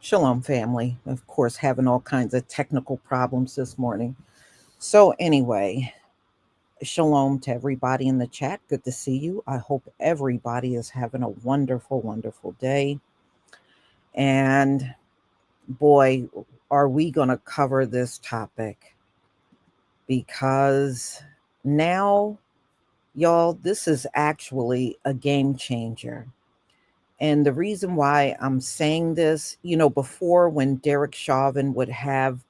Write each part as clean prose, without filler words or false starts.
Shalom, family. Of course, having all kinds of technical problems this morning. So, anyway, shalom to everybody in the chat. Good to see you. I hope everybody is having a wonderful, wonderful day. And boy, are we going to cover this topic because now, y'all, this is actually a game changer. And the reason why I'm saying this, before when Derek Chauvin would have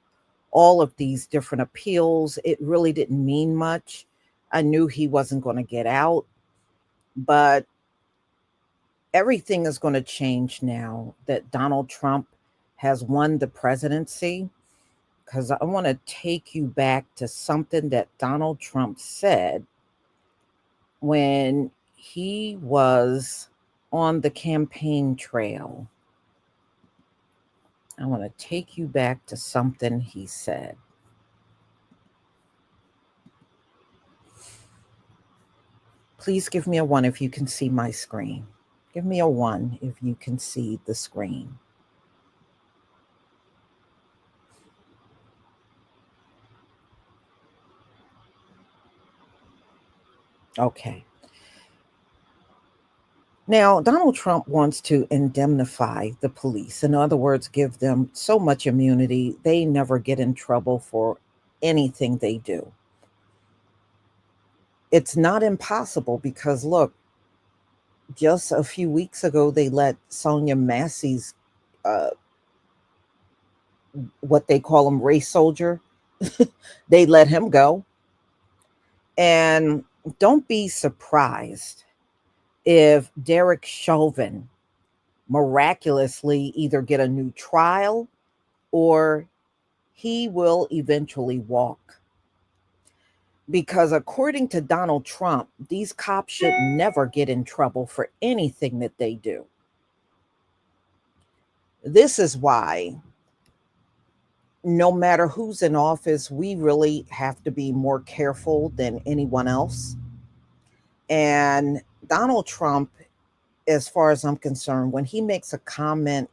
all of these different appeals, it really didn't mean much. I knew he wasn't going to get out, but everything is going to change now that Donald Trump has won the presidency. Because I want to take you back to something that Donald Trump said when he was on the campaign trail. I want to take you back to something he said. Please give me a 1 if you can see my screen. Give me a 1 if you can see the screen. Okay. Now, Donald Trump wants to indemnify the police. In other words, give them so much immunity, they never get in trouble for anything they do. It's not impossible because, look, just a few weeks ago, they let Sonia Massey's, what they call him, race soldier, they let him go. And don't be surprised if Derek Chauvin miraculously either get a new trial or he will eventually walk. Because according to Donald Trump, these cops should never get in trouble for anything that they do. This is why no matter who's in office, we really have to be more careful than anyone else. And Donald Trump, as far as I'm concerned, when he makes a comment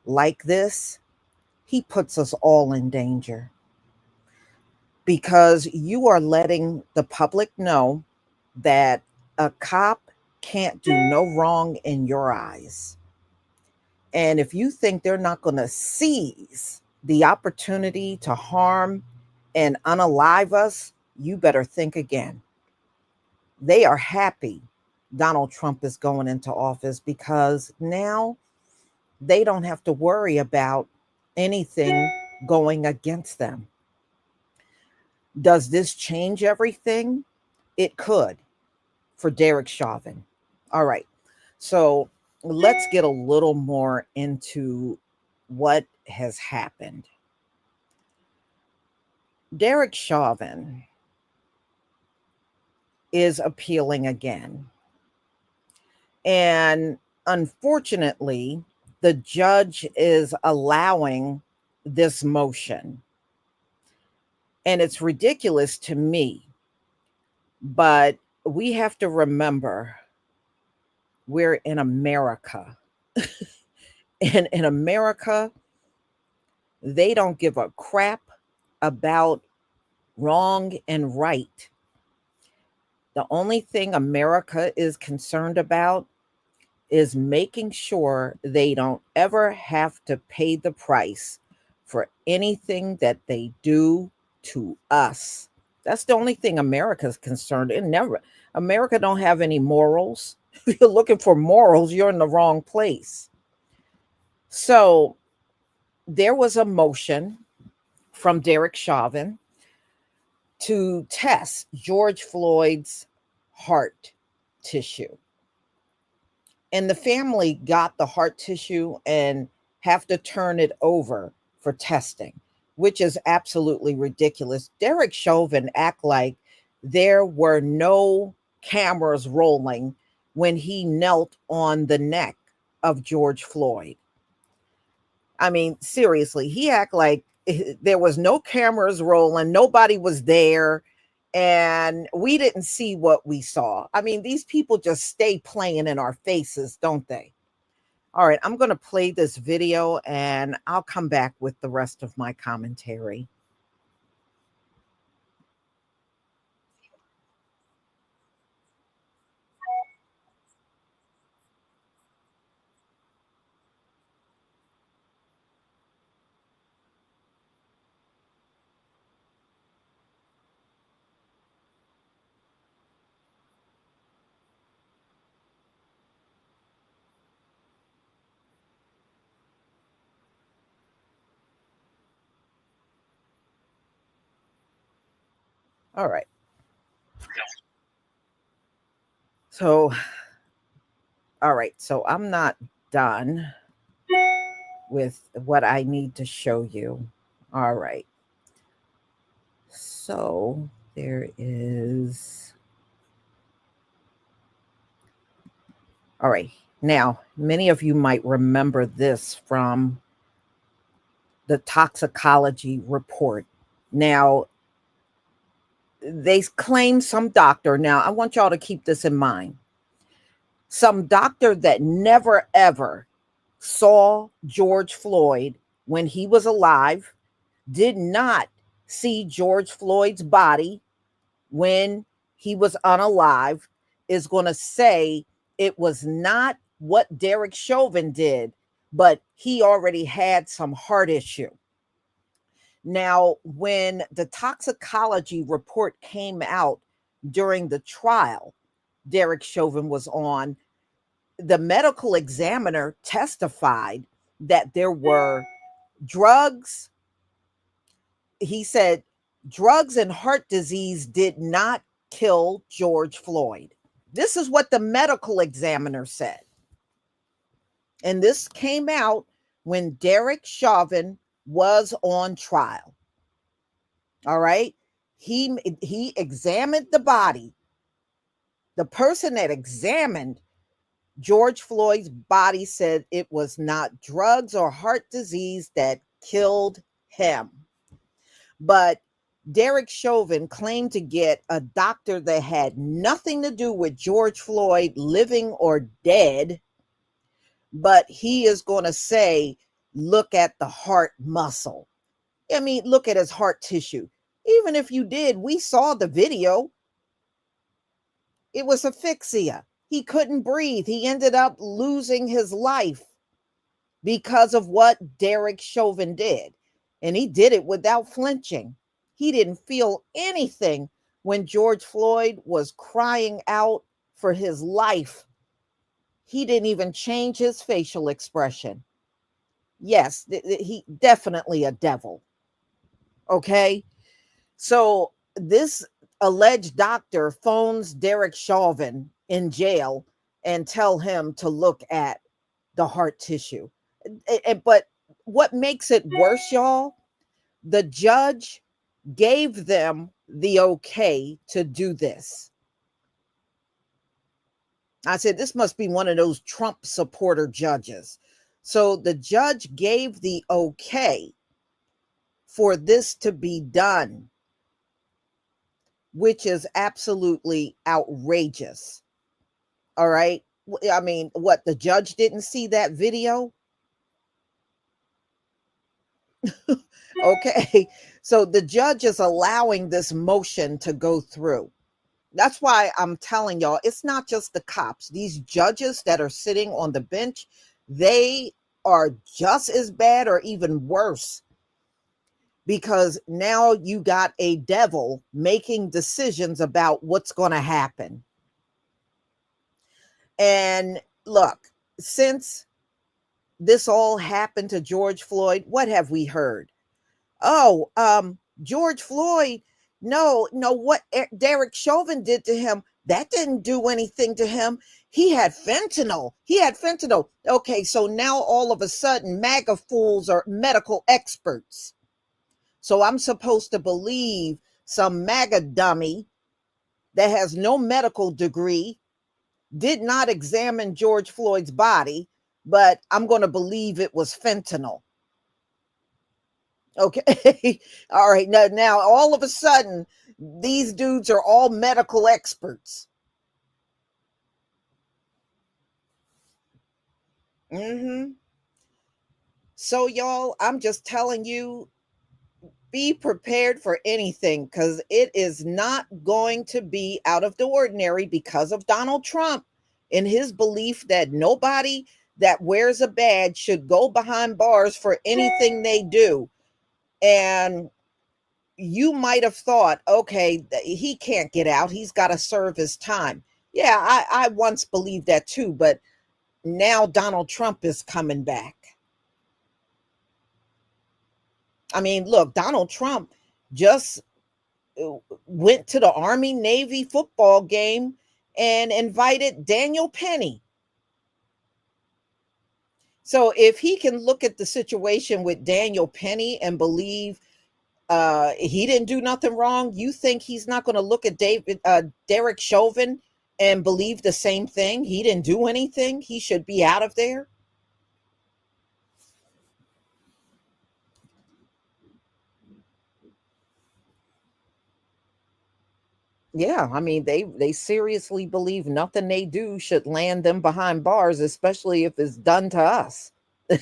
like this, he puts us all in danger. because you are letting the public know that a cop can't do no wrong in your eyes. And if you think they're not going to seize the opportunity to harm and unalive us, you better think again. They are happy Donald Trump is going into office because now they don't have to worry about anything going against them. Does this change everything? It could for Derek Chauvin. All right. So let's get a little more into what has happened. Derek Chauvin is appealing again. And unfortunately, the judge is allowing this motion. And it's ridiculous to me, but we have to remember we're in America. And in America, they don't give a crap about wrong and right. The only thing America is concerned about is making sure they don't ever have to pay the price for anything that they do to us. That's the only thing America is concerned. It never America don't have any morals. If you're looking for morals, you're in the wrong place. So there was a motion from Derek Chauvin to test George Floyd's heart tissue. And the family got the heart tissue and have to turn it over for testing, which is absolutely ridiculous. Derek Chauvin act like there were no cameras rolling when he knelt on the neck of George Floyd. I mean, seriously, he act like there was no cameras rolling, nobody was there, and we didn't see what we saw. I mean, these people just stay playing in our faces, don't they? All right, I'm going to play this video and I'll come back with the rest of my commentary. All right. So, all right. So I'm not done with what I need to show you. All right. So there is. All right. Now, many of you might remember this from the toxicology report. Now, they claim some doctor. Now, I want y'all to keep this in mind. Some doctor that never ever saw George Floyd when he was alive, did not see George Floyd's body when he was unalive, is going to say it was not what Derek Chauvin did, but he already had some heart issue. Now, when the toxicology report came out during the trial Derek Chauvin was on, the medical examiner testified that there were drugs. He said drugs and heart disease did not kill George Floyd. This is what the medical examiner said. And this came out when Derek Chauvin was on trial. All right. He examined the body. The person that examined George Floyd's body said it was not drugs or heart disease that killed him. But Derek Chauvin claimed to get a doctor that had nothing to do with George Floyd living or dead, but he is going to say, look at the heart muscle. I mean, look at his heart tissue. Even if you did, we saw the video. It was asphyxia. He couldn't breathe. He ended up losing his life because of what Derek Chauvin did. And he did it without flinching. He didn't feel anything when George Floyd was crying out for his life. He didn't even change his facial expression. Yes, he definitely a devil. Okay. So this alleged doctor phones Derek Chauvin in jail and tell him to look at the heart tissue. But what makes it worse, y'all, the judge gave them the okay to do this. I said, this must be one of those Trump supporter judges. So the judge gave the okay for this to be done, which is absolutely outrageous. All right. I mean, what, the judge didn't see that video? Okay. So the judge is allowing this motion to go through. That's why I'm telling y'all, it's not just the cops. These judges that are sitting on the bench, they are just as bad or even worse, because now you got a devil making decisions about what's going to happen. And look, since this all happened to George Floyd, what have we heard? Oh, George Floyd, no, what Derek Chauvin did to him, that didn't do anything to him. He had fentanyl. Okay, so now all of a sudden, MAGA fools are medical experts. So I'm supposed to believe some MAGA dummy that has no medical degree, did not examine George Floyd's body, but I'm going to believe it was fentanyl. Okay. All right. Now, all of a sudden, these dudes are all medical experts. Mm-hmm. So, y'all, I'm just telling you, be prepared for anything, because it is not going to be out of the ordinary because of Donald Trump and his belief that nobody that wears a badge should go behind bars for anything they do. And you might have thought, okay, he can't get out. He's got to serve his time. Yeah, I once believed that too, but now Donald Trump is coming back. I mean, look, Donald Trump just went to the Army Navy football game and invited Daniel Penny. So if he can look at the situation with Daniel Penny and believe he didn't do nothing wrong, you think he's not going to look at Derek Chauvin and believe the same thing? He didn't do anything. He should be out of there. Yeah, I mean, they seriously believe nothing they do should land them behind bars, especially if it's done to us.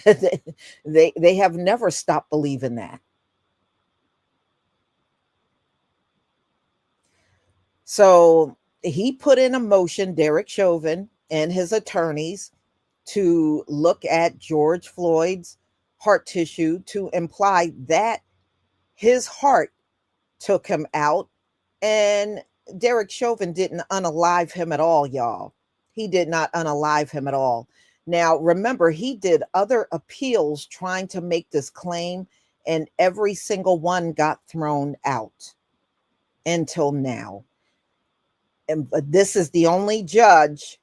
They have never stopped believing that. So he put in a motion, Derek Chauvin and his attorneys, to look at George Floyd's heart tissue to imply that his heart took him out. And Derek Chauvin didn't unalive him at all, y'all. He did not unalive him at all. Now, remember, he did other appeals trying to make this claim, and every single one got thrown out until now. And this is the only judge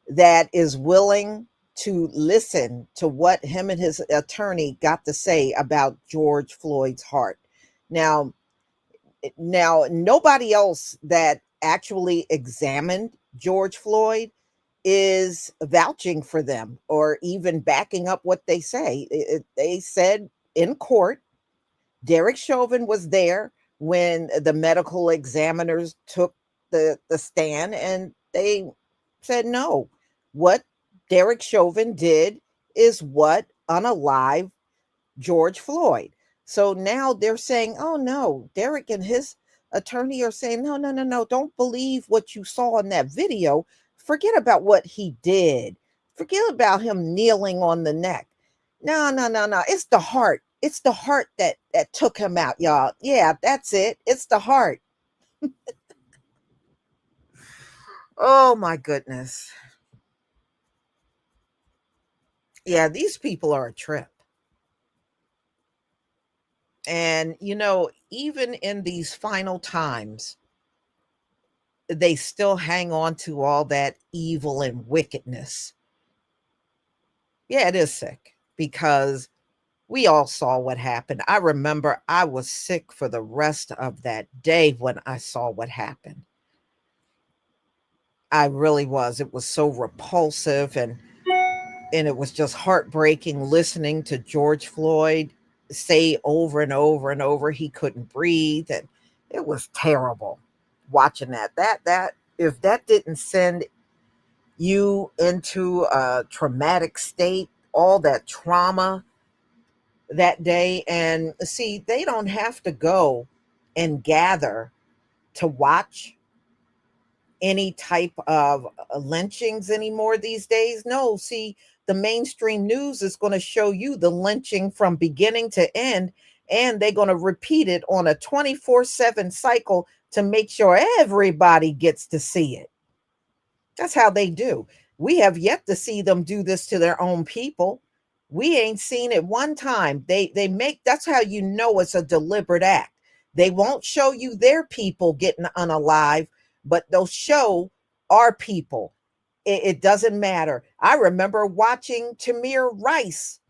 that is willing to listen to what him and his attorney got to say about George Floyd's heart. Now, nobody else that actually examined George Floyd is vouching for them or even backing up what they say. They said in court, Derek Chauvin was there when the medical examiners took the stand, and they said no. What Derek Chauvin did is what unalive George Floyd. So now they're saying, oh no, Derek and his attorney are saying, no, no, no, no, don't believe what you saw in that video. Forget about what he did. Forget about him kneeling on the neck. No, no, no, no. It's the heart. It's the heart that took him out, y'all. Yeah, that's it. It's the heart. Oh my goodness. Yeah, these people are a trip. And even in these final times, they still hang on to all that evil and wickedness. Yeah, it is sick because we all saw what happened. I remember I was sick for the rest of that day when I saw what happened. I really was. It was so repulsive, and it was just heartbreaking listening to George Floyd say over and over and over he couldn't breathe, and it was terrible watching that if that didn't send you into a traumatic state, all that trauma that day. And see, they don't have to go and gather to watch any type of lynchings anymore these days. No, see, the mainstream news is going to show you the lynching from beginning to end, and they're going to repeat it on a 24/7 cycle to make sure everybody gets to see it. That's how they do. We have yet to see them do this to their own people. We ain't seen it one time. They make that's how you know it's a deliberate act. They won't show you their people getting unalive, but they'll show our people. It doesn't matter. I remember watching Tamir Rice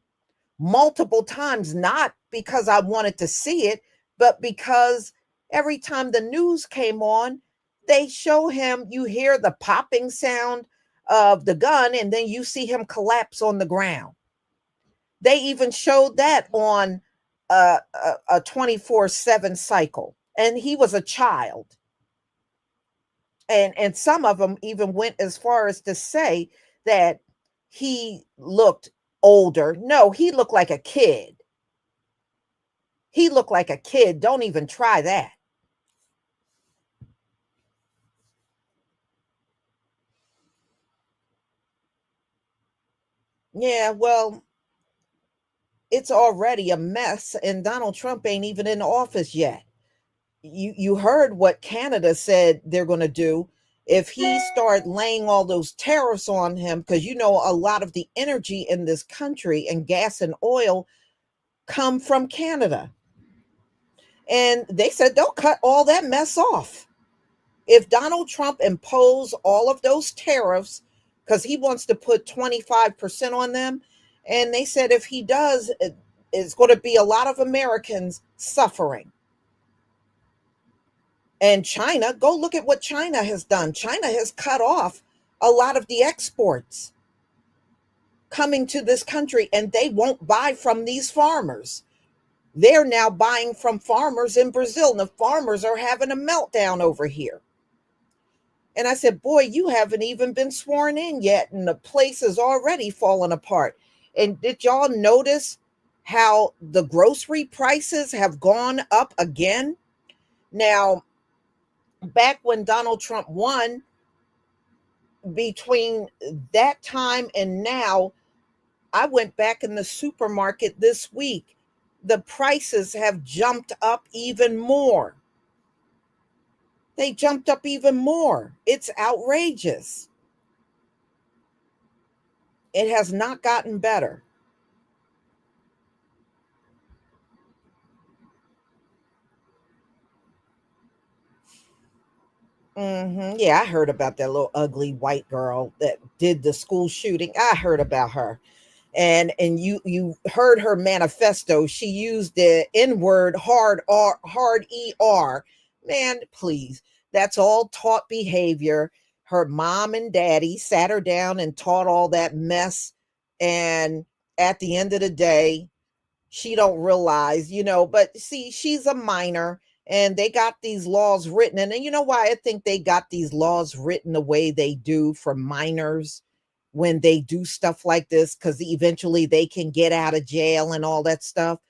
multiple times, not because I wanted to see it, but because every time the news came on, they show him, you hear the popping sound of the gun, and then you see him collapse on the ground. They even showed that on a 24/7 cycle, and he was a child. And some of them even went as far as to say that he looked older. No, he looked like a kid. He looked like a kid. Don't even try that. Yeah, well, it's already a mess, and Donald Trump ain't even in office yet. You heard what Canada said they're going to do if he start laying all those tariffs on him, because a lot of the energy in this country and gas and oil come from Canada. And they said they'll cut all that mess off. If Donald Trump impose all of those tariffs, because he wants to put 25% on them, and they said if he does, it's going to be a lot of Americans suffering. And China, go look at what China has done. China has cut off a lot of the exports coming to this country, and they won't buy from these farmers. They're now buying from farmers in Brazil, and the farmers are having a meltdown over here. And I said, boy, you haven't even been sworn in yet, and the place is already falling apart. And did y'all notice how the grocery prices have gone up again? Now, back when Donald Trump won, between that time and now, I went back in the supermarket this week. The prices have jumped up even more. They jumped up even more. It's outrageous. It has not gotten better. Yeah, I heard about that little ugly white girl that did the school shooting. I heard about her. And you heard her manifesto. She used the N-word hard ER. Man, please. That's all taught behavior. Her mom and daddy sat her down and taught all that mess. And at the end of the day, she don't realize, but see, she's a minor, and they got these laws written. And you know why I think they got these laws written the way they do for minors when they do stuff like this? Because eventually they can get out of jail and all that stuff.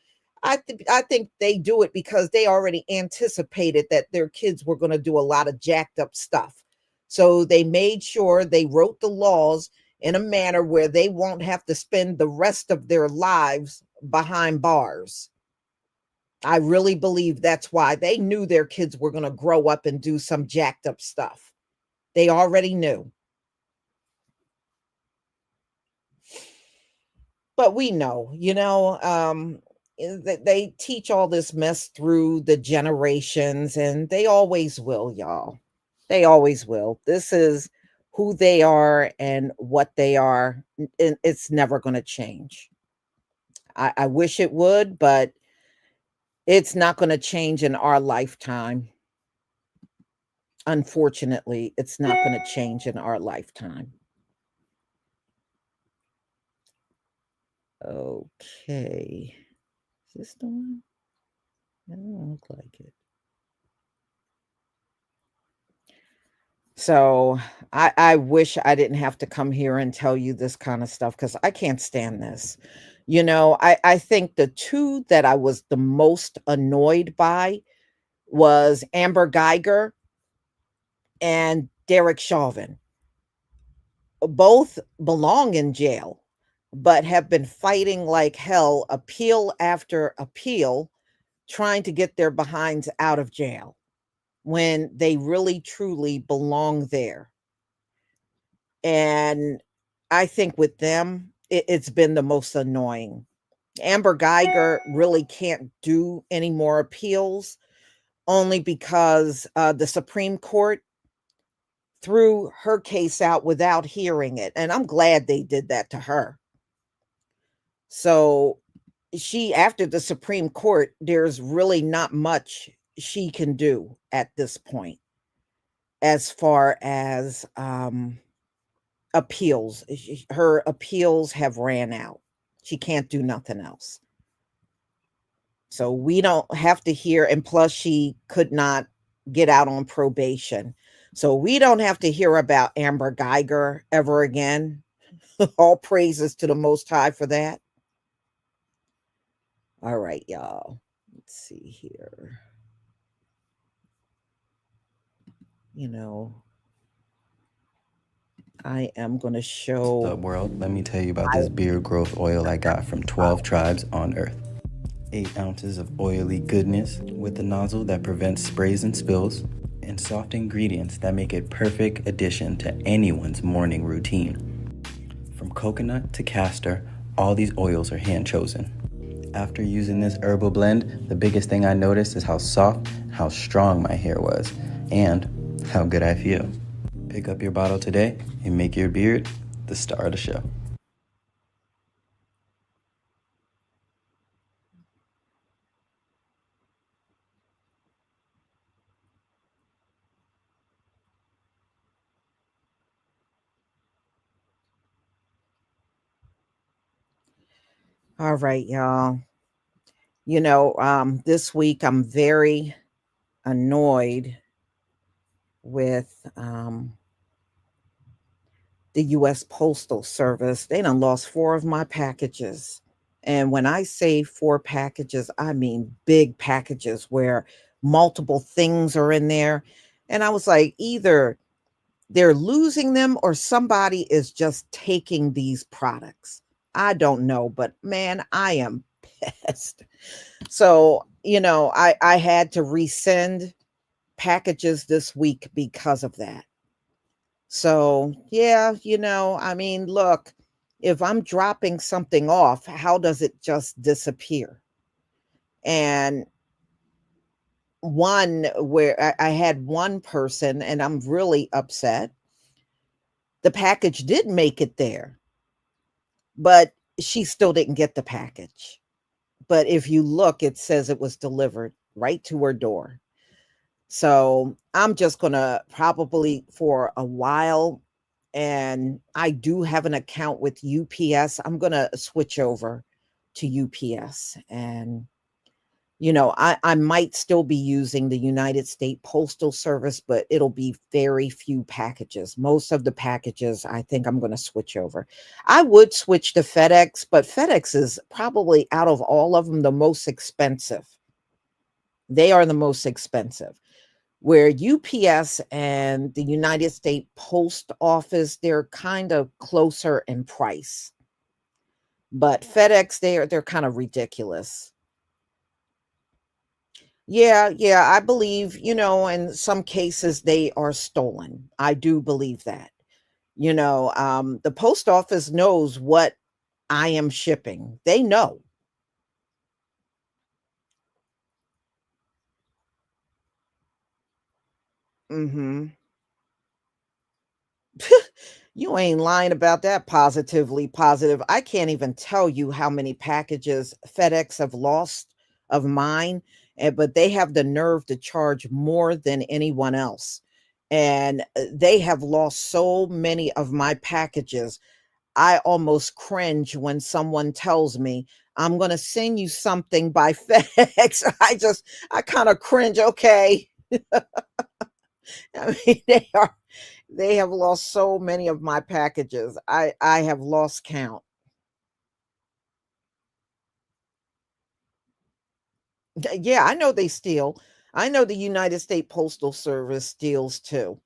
I think they do it because they already anticipated that their kids were going to do a lot of jacked up stuff. So they made sure they wrote the laws in a manner where they won't have to spend the rest of their lives behind bars. I really believe that's why they knew their kids were going to grow up and do some jacked up stuff. They already knew. But we know, they teach all this mess through the generations, and they always will, y'all. They always will. This is who they are and what they are, and it's never going to change. I wish it would, but it's not going to change in our lifetime. Unfortunately, it's not going to change in our lifetime. Okay. Is this the one? It doesn't look like it. So I wish I didn't have to come here and tell you this kind of stuff because I can't stand this. I think the two that I was the most annoyed by was Amber Geiger and Derek Chauvin. Both belong in jail, but have been fighting like hell, appeal after appeal, trying to get their behinds out of jail when they really truly belong there. And I think with them, it's been the most annoying. Amber Geiger really can't do any more appeals only because the Supreme Court threw her case out without hearing it. And I'm glad they did that to her. So after the Supreme Court, there's really not much she can do at this point as far as appeals. Her appeals have ran out. She can't do nothing else. So we don't have to hear, and plus she could not get out on probation. So we don't have to hear about Amber Geiger ever again. All praises to the Most High for that. All right, y'all. Let's see here. You know, I am going to show. What's up, world? Let me tell you about this beard growth oil I got from 12 tribes on Earth. 8 ounces of oily goodness with a nozzle that prevents sprays and spills, and soft ingredients that make it perfect addition to anyone's morning routine. From coconut to castor, all these oils are hand chosen. After using this herbal blend, the biggest thing I noticed is how soft, how strong my hair was, and how good I feel. Pick up your bottle today and make your beard the star of the show. All right, y'all. This week I'm very annoyed with the US Postal Service. They done lost 4 of my packages. And when I say 4 packages, I mean big packages where multiple things are in there. And I was like, either they're losing them or somebody is just taking these products. I don't know, but man, I am pissed. So, I had to resend packages this week because of that. So, yeah, I mean, look, if I'm dropping something off, how does it just disappear? And one where I had one person, and I'm really upset. The package did make it there, but she still didn't get the package. But if you look, it says it was delivered right to her door. So I'm just going to probably for a while, and I do have an account with UPS. I'm going to switch over to UPS and I might still be using the United States Postal Service, but it'll be very few packages. Most of the packages, I think I'm going to switch over. I would switch to FedEx, but FedEx is probably out of all of them the most expensive. They are the most expensive. Where UPS and the United States Post Office, they're kind of closer in price. But FedEx, they're kind of ridiculous. Yeah, yeah, I believe, in some cases they are stolen. I do believe that. The post office knows what I am shipping. They know. Mhm. You ain't lying about that positively positive. I can't even tell you how many packages FedEx have lost of mine, but they have the nerve to charge more than anyone else. And they have lost so many of my packages. I almost cringe when someone tells me, I'm going to send you something by FedEx. I kind of cringe. Okay. I mean, they have lost so many of my packages. I have lost count. Yeah, I know they steal. I know the United States Postal Service steals too.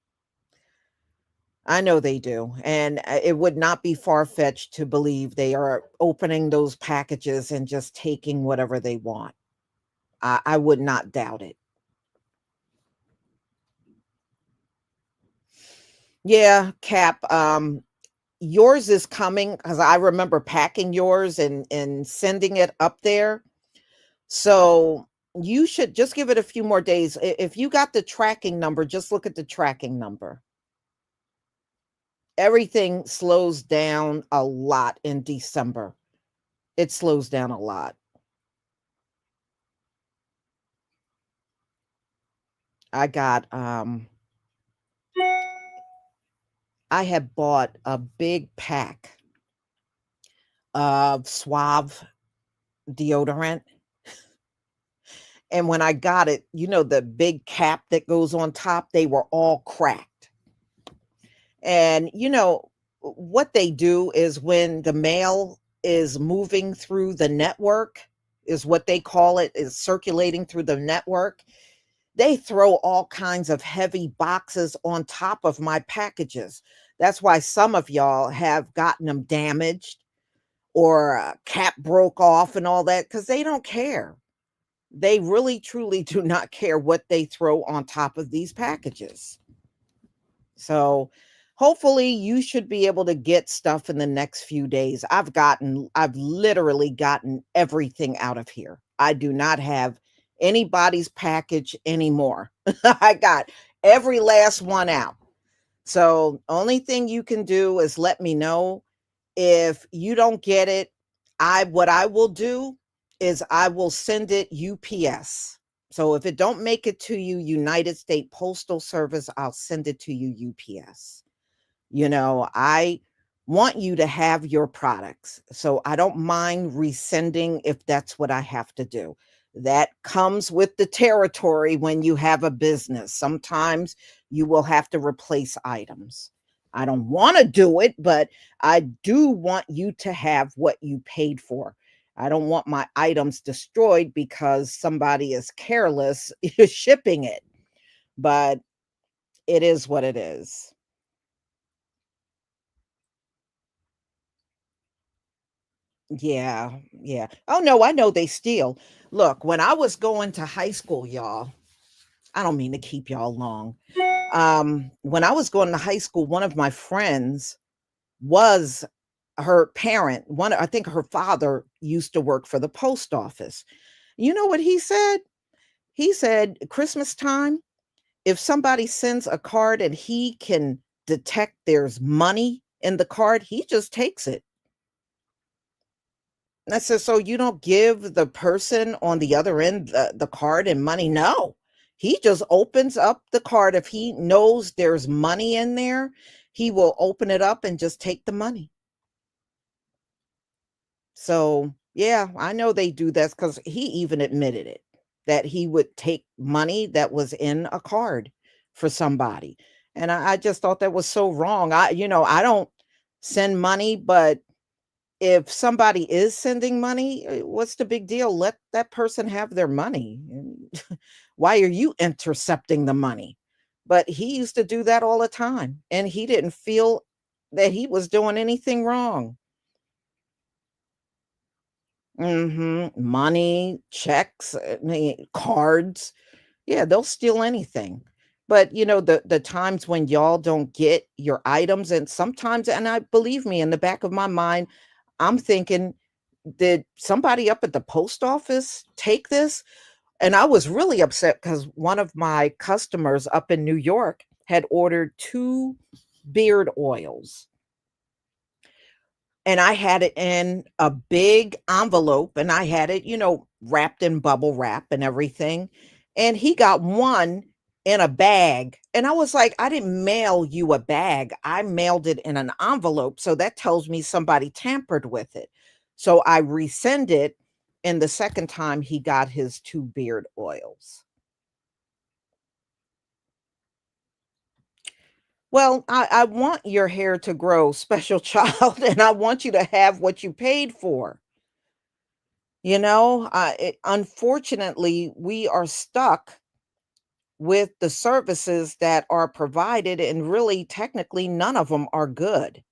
I know they do. And it would not be far fetched to believe they are opening those packages and just taking whatever they want. I would not doubt it. Yeah, Cap. Yours is coming because I remember packing yours and sending it up there. So you should just give it a few more days. If you got the tracking number, just look at the tracking number. Everything slows down a lot in December. It slows down a lot. I got I had bought a big pack of Suave deodorant. And when I got it, the big cap that goes on top, they were all cracked. And what they do is when the mail is moving through the network, is what they call it, is circulating through the network. They throw all kinds of heavy boxes on top of my packages. That's why some of y'all have gotten them damaged or a cap broke off and all that because they don't care. They really truly do not care what they throw on top of these packages. So hopefully you should be able to get stuff in the next few days. I've literally gotten everything out of here. I do not have anybody's package anymore. I got every last one out. So only thing you can do is let me know if you don't get it. What I will do is I will send it UPS. So if it don't make it to you, United States Postal Service, I'll send it to you UPS. I want you to have your products. So I don't mind resending if that's what I have to do. That comes with the territory when you have a business. Sometimes you will have to replace items. I don't want to do it, but I do want you to have what you paid for. I don't want my items destroyed because somebody is careless shipping it, but it is what it is. Yeah, yeah. Oh, no, I know they steal. Look, when I was going to high school, y'all, I don't mean to keep y'all long. When I was going to high school, one of my friends was her parent. I think her father used to work for the post office. You know what he said? He said, Christmas time, if somebody sends a card and he can detect there's money in the card, he just takes it. And I said, "So you don't give the person on the other end the card and money?" No. He just opens up the card. If he knows there's money in there, he will open it up and just take the money. So, yeah, I know they do that because he even admitted it. that he would take money that was in a card for somebody. And I just thought that was so wrong. I don't send money, but if somebody is sending money, what's the big deal? Let that person have their money. And why are you intercepting the money? But he used to do that all the time, and he didn't feel that he was doing anything wrong. Money, checks, cards. Yeah, they'll steal anything. But, the times when y'all don't get your items, and sometimes, and I believe me, in the back of my mind, I'm thinking, did somebody up at the post office take this? And I was really upset because one of my customers up in New York had ordered 2 beard oils, and I had it in a big envelope, and I had it, wrapped in bubble wrap and everything. And he got one in a bag. And I was like, I didn't mail you a bag. I mailed it in an envelope. So that tells me somebody tampered with it. So I resend it. And the second time he got his 2 beard oils. Well, I want your hair to grow, special child, and I want you to have what you paid for. Unfortunately, we are stuck with the services that are provided, and really, technically, none of them are good.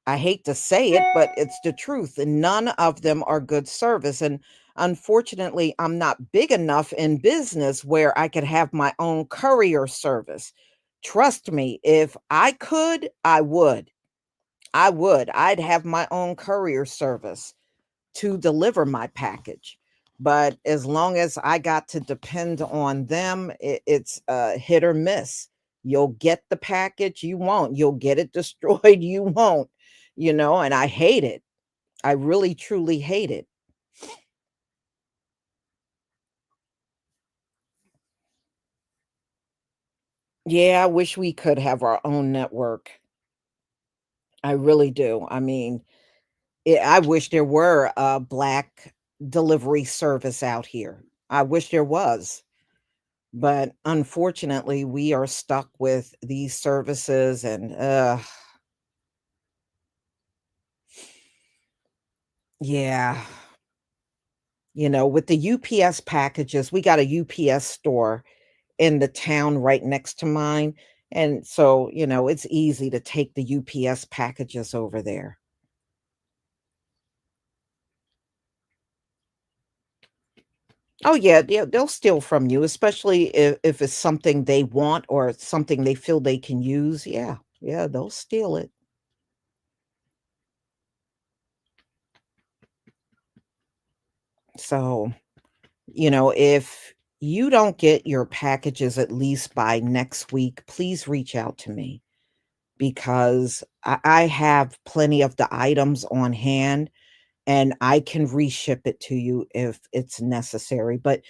I hate to say it, but it's the truth. And none of them are good service. And unfortunately, I'm not big enough in business where I could have my own courier service. Trust me, if I could, I would. I would. I'd have my own courier service to deliver my package. But as long as I got to depend on them, it's hit or miss. You'll get the package, you won't. You'll get it destroyed, you won't. And I hate it. I really truly hate it. Yeah, I wish we could have our own network. I really do. I mean, I wish there were a black delivery service out here. I wish there was. But unfortunately, we are stuck with these services, and yeah, with the UPS packages, we got a UPS store in the town right next to mine. And so, it's easy to take the UPS packages over there. Oh yeah, yeah, they'll steal from you, especially if it's something they want or something they feel they can use. Yeah, yeah, they'll steal it. So, if you don't get your packages at least by next week, please reach out to me, because I have plenty of the items on hand, and I can reship it to you if it's necessary. But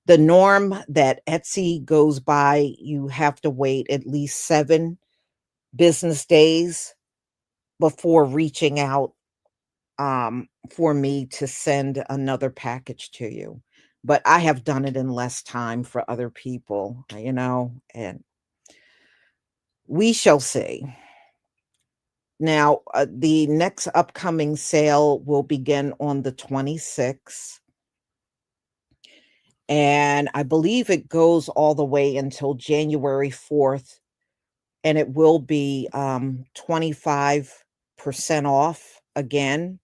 the norm that Etsy goes by, you have to wait at least 7 business days before reaching out, for me to send another package to you. But I have done it in less time for other people, and we shall see. Now, the next upcoming sale will begin on the 26th, and I believe it goes all the way until January 4th, and it will be 25% off again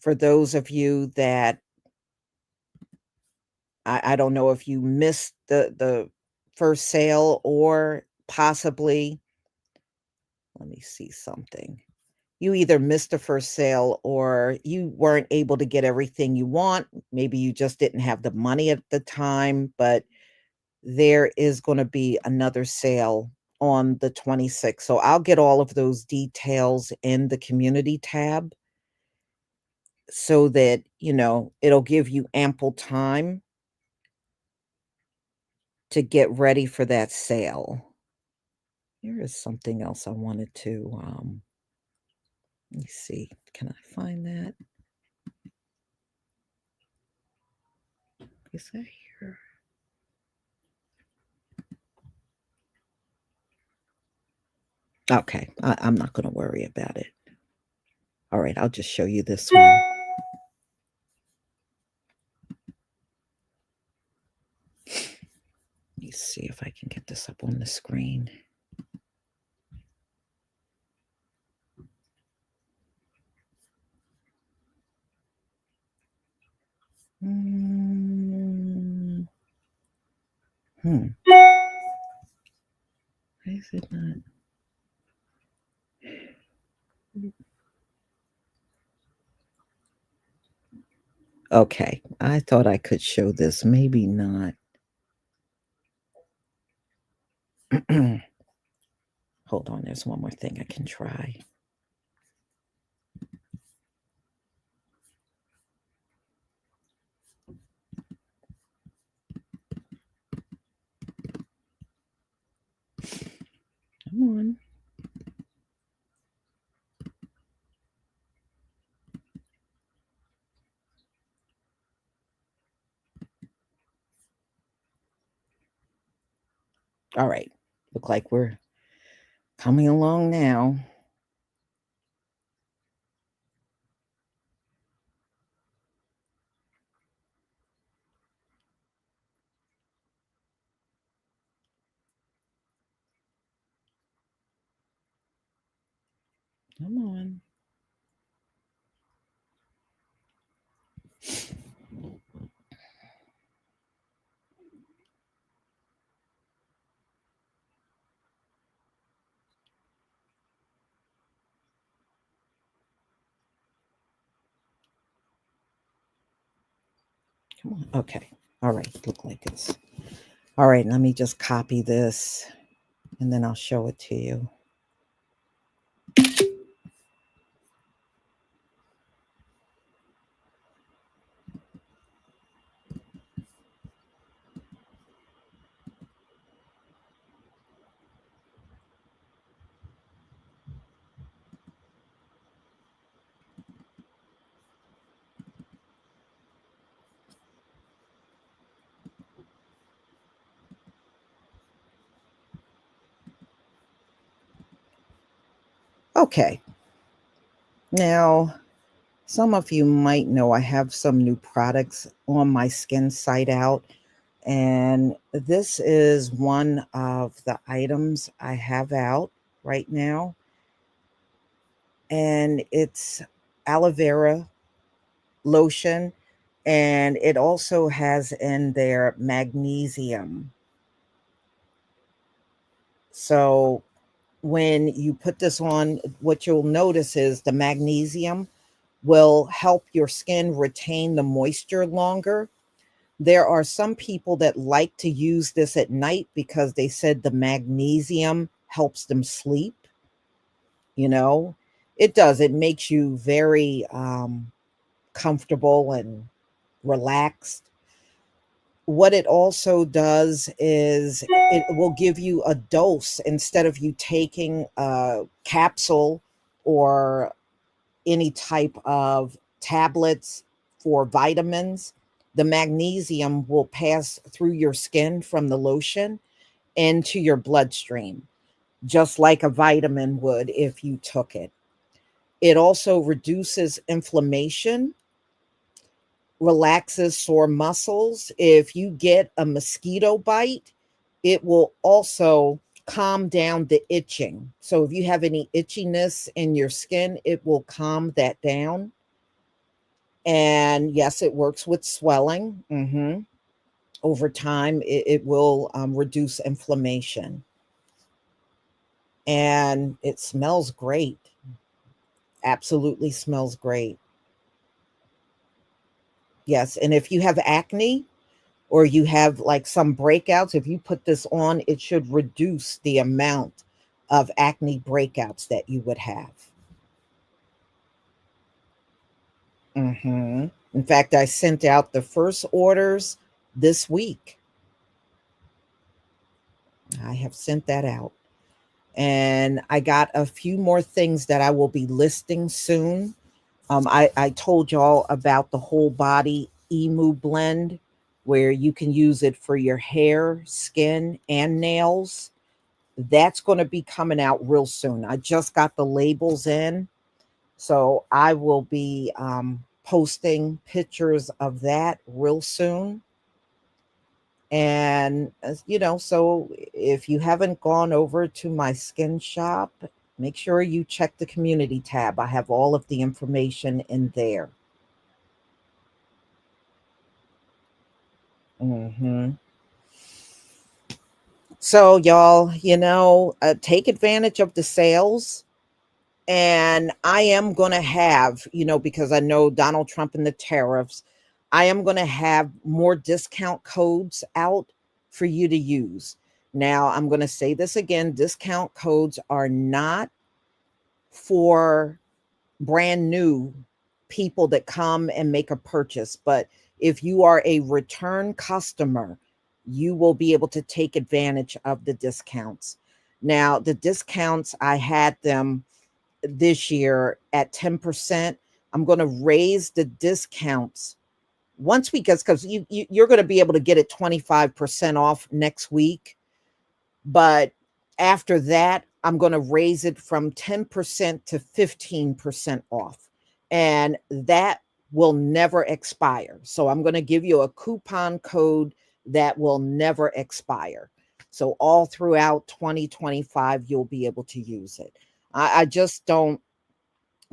for those of you that, I don't know if you missed the first sale, or possibly, let me see something. You either missed the first sale, or you weren't able to get everything you want. Maybe you just didn't have the money at the time, but there is gonna be another sale on the 26th. So I'll get all of those details in the community tab, so that, it'll give you ample time to get ready for that sale. Here is something else I wanted to, let me see. Can I find that? Is that here? Okay, I'm not going to worry about it. All right, I'll just show you this one. Let me see if I can get this up on the screen. Mm, hmm. Why is it not? Okay, I thought I could show this. Maybe not. Hold on, there's one more thing I can try. Come on. All right. Look like we're coming along now. Come on. Come on. Okay. All right. Look like it's. All right. Let me just copy this and then I'll show it to you. Okay. Now, some of you might know I have some new products on my skin site out. And this is one of the items I have out right now. And it's aloe vera lotion. And it also has in there magnesium. So when you put this on, what you'll notice is the magnesium will help your skin retain the moisture longer. There are some people that like to use this at night because they said the magnesium helps them sleep. You know, it does. It makes you very comfortable and relaxed. What it also does is it will give you a dose instead of you taking a capsule or any type of tablets for vitamins. The magnesium will pass through your skin from the lotion into your bloodstream, just like a vitamin would if you took it. It also reduces inflammation, relaxes sore muscles. If you get a mosquito bite, it will also calm down the itching. So if you have any itchiness in your skin, it will calm that down. And yes, it works with swelling. Over time, it will reduce inflammation. And it smells great. Absolutely smells great. Yes. And if you have acne or you have like some breakouts, if you put this on, it should reduce the amount of acne breakouts that you would have. In fact, I sent out the first orders this week. I have sent that out. And I got a few more things that I will be listing soon. I told y'all about the whole body emu blend where you can use it for your hair, skin, and nails. That's going to be coming out real soon. I just got the labels in, so I will be posting pictures of that real soon. And, so if you haven't gone over to my skin shop, make sure you check the community tab. I have all of the information in there. Hmm. So, y'all, take advantage of the sales. And I am going to have, because I know Donald Trump and the tariffs, I am going to have more discount codes out for you to use. Now, I'm going to say this again, discount codes are not for brand new people that come and make a purchase, but if you are a return customer, you will be able to take advantage of the discounts. Now, the discounts, I had them this year at 10%. I'm going to raise the discounts once we get, because you're going to be able to get it 25% off next week. But after that, I'm going to raise it from 10% to 15% off. And that will never expire. So I'm going to give you a coupon code that will never expire. So all throughout 2025, you'll be able to use it. I just don't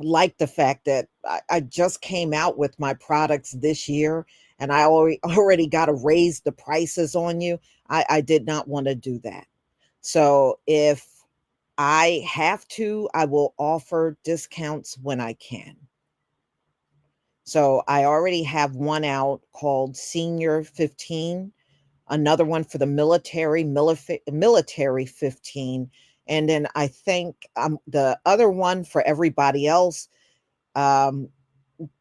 like the fact that I just came out with my products this year and I already got to raise the prices on you. I did not want to do that. So if I have to, I will offer discounts when I can. So I already have one out called Senior 15, another one for the military 15, and then I think the other one for everybody else, um,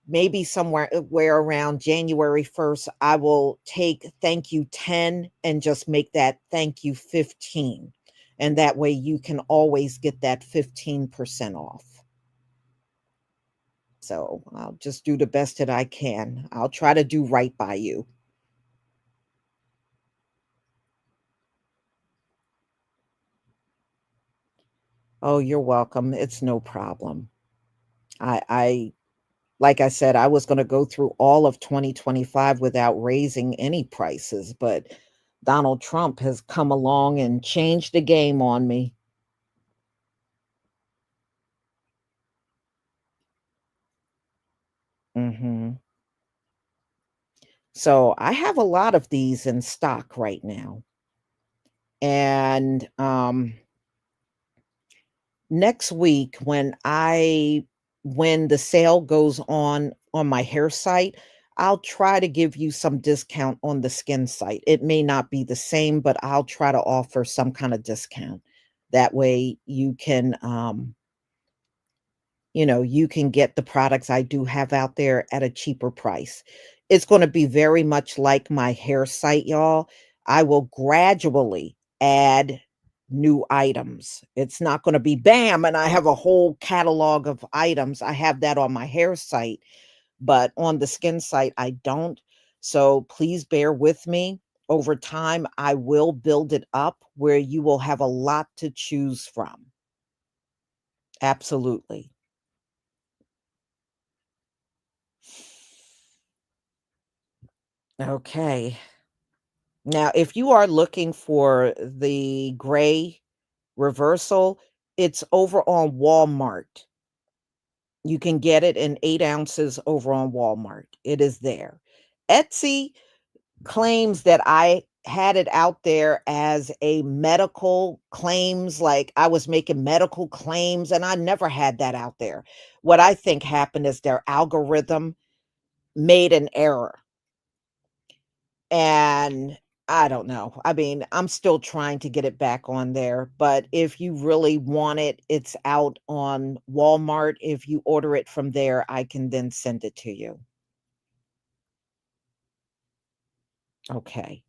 maybe somewhere where around January 1st, I will take thank you 10 and just make that thank you 15. And that way you can always get that 15% off. So I'll just do the best that I can. I'll try to do right by you. Oh, you're welcome. It's no problem. I like I said, I was going to go through all of 2025 without raising any prices, but Donald Trump has come along and changed the game on me. Hmm. So I have a lot of these in stock right now. And next week, when the sale goes on my hair site, I'll try to give you some discount on the skin site. It may not be the same, but I'll try to offer some kind of discount. That way you can you can get the products I do have out there at a cheaper price. It's going to be very much like my hair site, y'all. I will gradually add new items. It's not going to be bam and I have a whole catalog of items. I have that on my hair site, but on the skin site I don't. So please bear with me. Over time I will build it up where you will have a lot to choose from. Absolutely. Okay. Now, if you are looking for the gray reversal, it's over on Walmart. You can get it in 8 ounces over on Walmart. It is there. Etsy claims that I had it out there as a medical claims, like I was making medical claims, and I never had that out there. What I think happened is their algorithm made an error. And I don't know. I mean, I'm still trying to get it back on there, but if you really want it, it's out on Walmart. If you order it from there, I can then send it to you. Okay.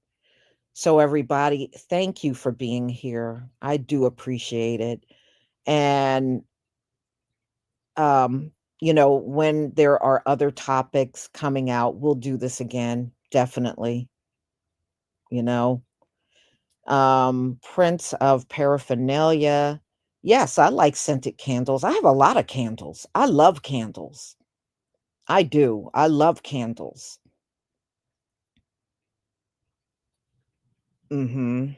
So everybody, thank you for being here. I do appreciate it. And um, when there are other topics coming out, we'll do this again, definitely. you know. Prince of paraphernalia. Yes, I like scented candles. I have a lot of candles. I love candles. I do. I love candles. Mhm.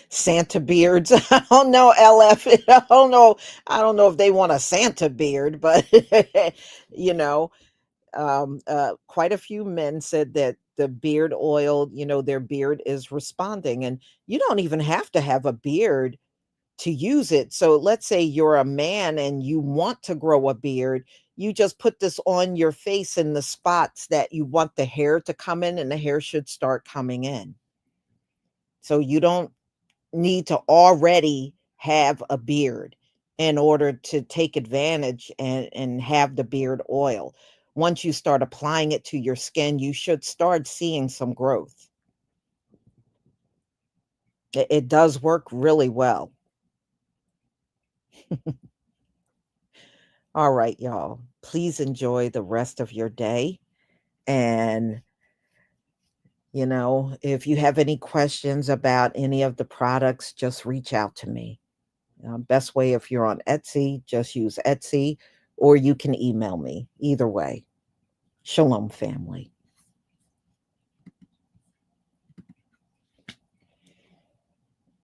Santa beards. I don't know, LF. I don't know. I don't know if they want a Santa beard, but you know, quite a few men said that the beard oil, their beard is responding, and you don't even have to have a beard to use it. So let's say you're a man and you want to grow a beard, you just put this on your face in the spots that you want the hair to come in, and the hair should start coming in. So you don't need to already have a beard in order to take advantage and have the beard oil. Once you start applying it to your skin, you should start seeing some growth. It does work really well. All right, y'all. Please enjoy the rest of your day. And, if you have any questions about any of the products, just reach out to me. Best way, if you're on Etsy, just use Etsy, or you can email me. Either way. Shalom, family.